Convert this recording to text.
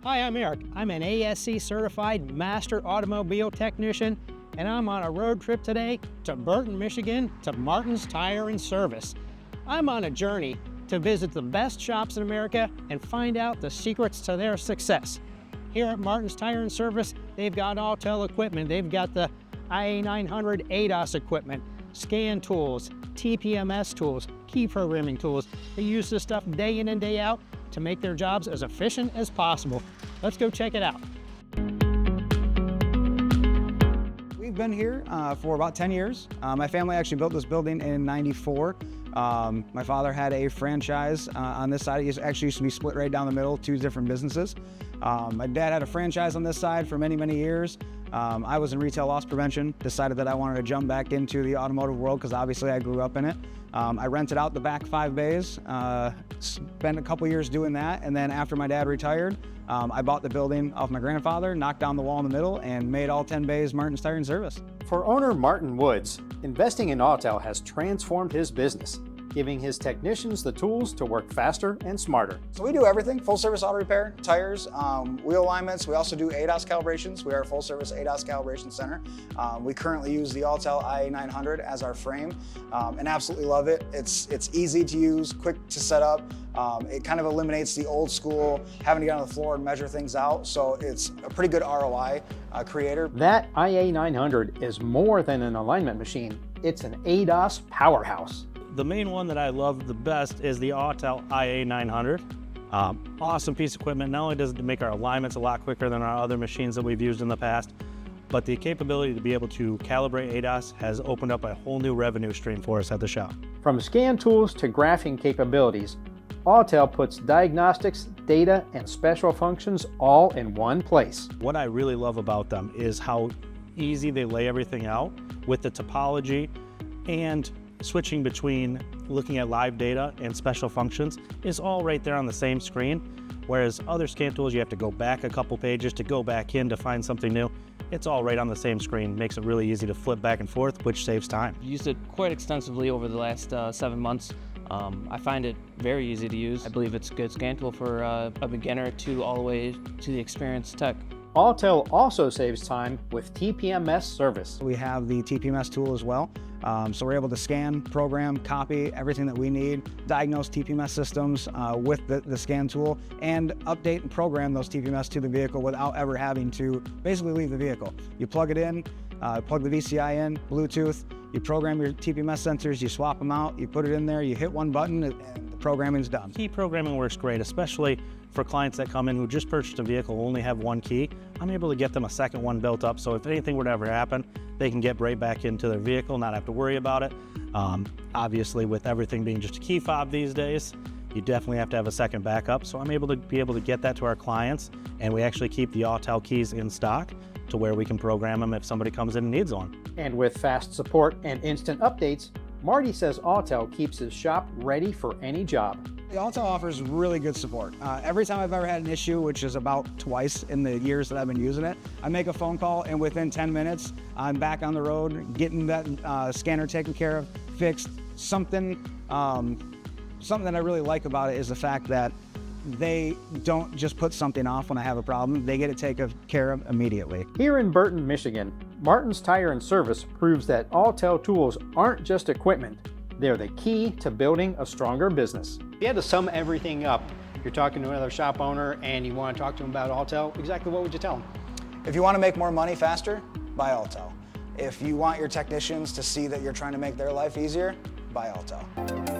Hi, I'm Eric. I'm an ASC certified master automobile technician, and I'm on a road trip today to Burton, Michigan to Martin's Tire and Service. I'm on a journey to visit the best shops in America and find out the secrets to their success. Here at Martin's Tire and Service, they've got Autel equipment. They've got the IA900 ADAS equipment, scan tools, TPMS tools, key programming tools. They use this stuff day in and day out to make their jobs as efficient as possible. Let's go check it out. We've been here for about 10 years. My family actually built this building in '94. My father had a franchise on this side. It actually used to be split right down the middle, two different businesses. My dad had a franchise on this side for many, many years. I was in retail loss prevention, decided that I wanted to jump back into the automotive world because obviously I grew up in it. I rented out the back 5 bays, spent a couple years doing that, and then after my dad retired, I bought the building off my grandfather, knocked down the wall in the middle, and made all 10 bays Martin's Tire and Service. For owner Martin Woods, investing in Autel has transformed his business, giving his technicians the tools to work faster and smarter. So we do everything, full service auto repair, tires, wheel alignments. We also do ADAS calibrations. We are a full service ADAS calibration center. We currently use the Autel IA900 as our frame and absolutely love it. It's easy to use, quick to set up. It kind of eliminates the old school having to get on the floor and measure things out. So it's a pretty good ROI creator. That IA900 is more than an alignment machine. It's an ADAS powerhouse. The main one that I love the best is the Autel IA900. Awesome piece of equipment. Not only does it make our alignments a lot quicker than our other machines that we've used in the past, but the capability to be able to calibrate ADAS has opened up a whole new revenue stream for us at the shop. From scan tools to graphing capabilities, Autel puts diagnostics, data, and special functions all in one place. What I really love about them is how easy they lay everything out with the topology, and switching between looking at live data and special functions is all right there on the same screen, whereas other scan tools you have to go back a couple pages to go back in to find something new. It's all right on the same screen. Makes it really easy to flip back and forth, which saves time. Used it quite extensively over the last 7 months. I find it very easy to use. I believe it's a good scan tool for a beginner to all the way to the experienced tech. Autel also saves time with TPMS service. We have the TPMS tool as well. So we're able to scan, program, copy everything that we need, diagnose TPMS systems with the scan tool, and update and program those TPMS to the vehicle without ever having to basically leave the vehicle. You plug it in, plug the VCI in, Bluetooth, you program your TPMS sensors, you swap them out, you put it in there, you hit one button, and the programming's done. Key programming works great, especially for clients that come in who just purchased a vehicle, only have one key. I'm able to get them a second one built up, so if anything were to ever happen, they can get right back into their vehicle, not have to worry about it. Obviously, with everything being just a key fob these days, you definitely have to have a second backup, so I'm able to get that to our clients, and we actually keep the Autel keys in stock to where we can program them if somebody comes in and needs one. And with fast support and instant updates, Marty says Autel keeps his shop ready for any job. The Autel offers really good support. Every time I've ever had an issue, which is about twice in the years that I've been using it, I make a phone call and within 10 minutes, I'm back on the road, getting that scanner taken care of, fixed. Something that I really like about it is the fact that they don't just put something off when I have a problem. They get it taken care of immediately. Here in Burton, Michigan, Martin's Tire and Service proves that Autel tools aren't just equipment. They're the key to building a stronger business. If you had to sum everything up, you're talking to another shop owner and you want to talk to them about Autel, exactly what would you tell them? If you want to make more money faster, buy Autel. If you want your technicians to see that you're trying to make their life easier, buy Autel.